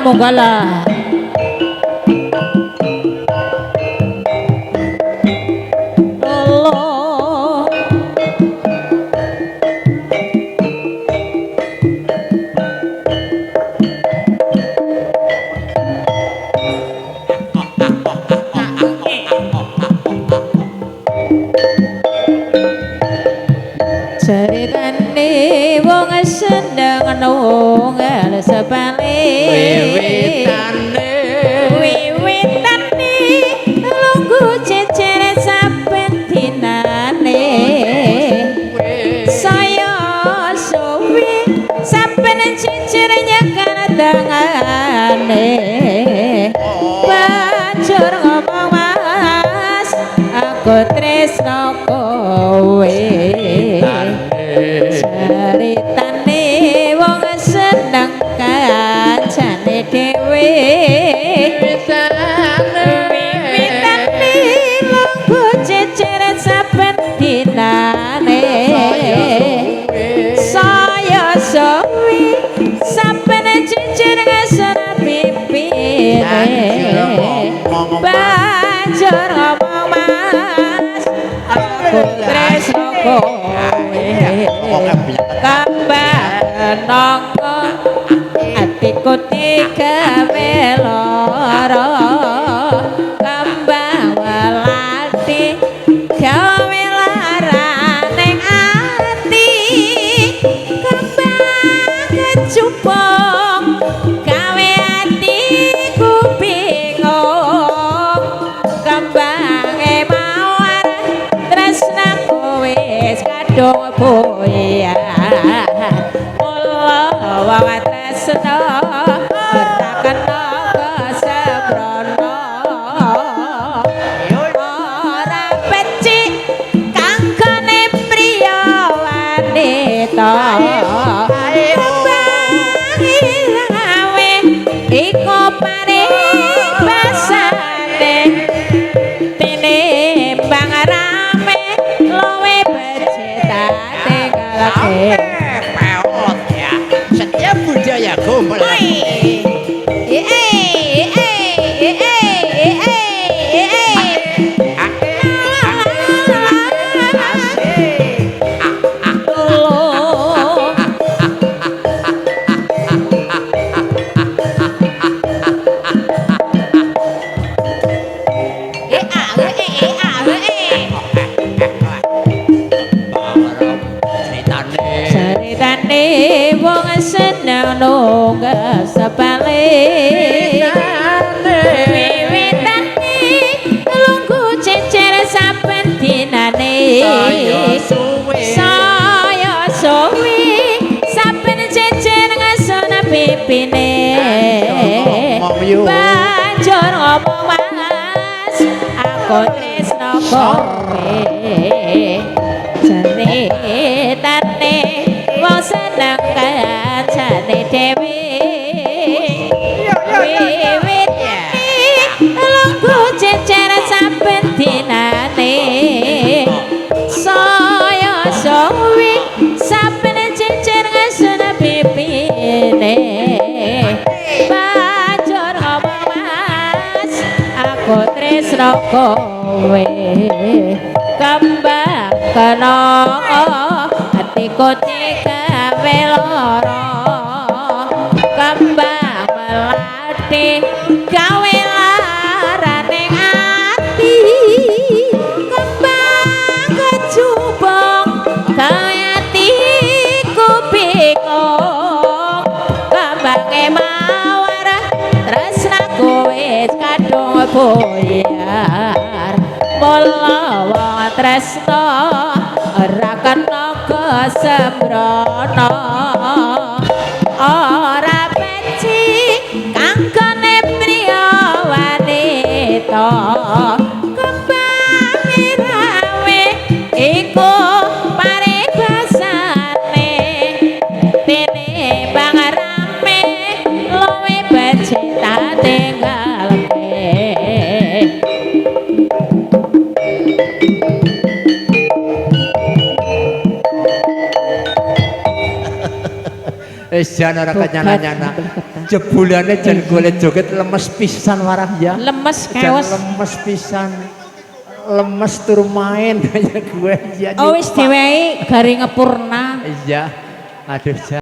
Manggala ceritane wong seneng nunggal sepale wiwitane lungguh cecer saben dinane saya suwi saben cecer nyekan dangane bajur ngomong mas aku tresno kowe ceritane wong seneng kancane dhewe wiwitane lungguh cecer saben dinane saya suwi saben cecer ngasana pipine banjur ngomong mas aku tresno kowe kabenongko atiku digawe lara kembang welati gawe lara ning ati kembang kecupong gawe atiku bingung kembange mawar tresnaku wis kadung boya wawa tresno ora kena kesembrono ora becik kanggone priya wanita gawe iku paribasane tinimbang rame luwe becik tak tinggalke budaya gombal ceritane wong seneng nunggal sepale wiwitane lungguh cecer saben dinane saya suwi saben cecer ngasana pipine banjur ngomong mas aku tresno kowe ceritane wong seneng kancane dhewe wiwitane lungguh cecer saben dinane saya suwi saben cecer ngasana pipine banjur ngomong mas aku tresno kowe kembang kenongo atiku digawe lara kembang melati gawe lara ning ati kembang kecubung gawe atiku bingung kembange mawar tresnaku wis kadung buyar mula wong tresno ora kena kesembrono ora becik kanggone priya wanita kembang rawe iku paribasane tinimbang rame luwe becik tak tinggalke jan ora kenyana-nyana. Jebulane jan golek joget lemes pisan warah ya. Lemes Jan kewas. lemes pisan. Lemes tur main kayak gue ya. Oh wis diwehi garing ngepurna. Iya. Aduh jan.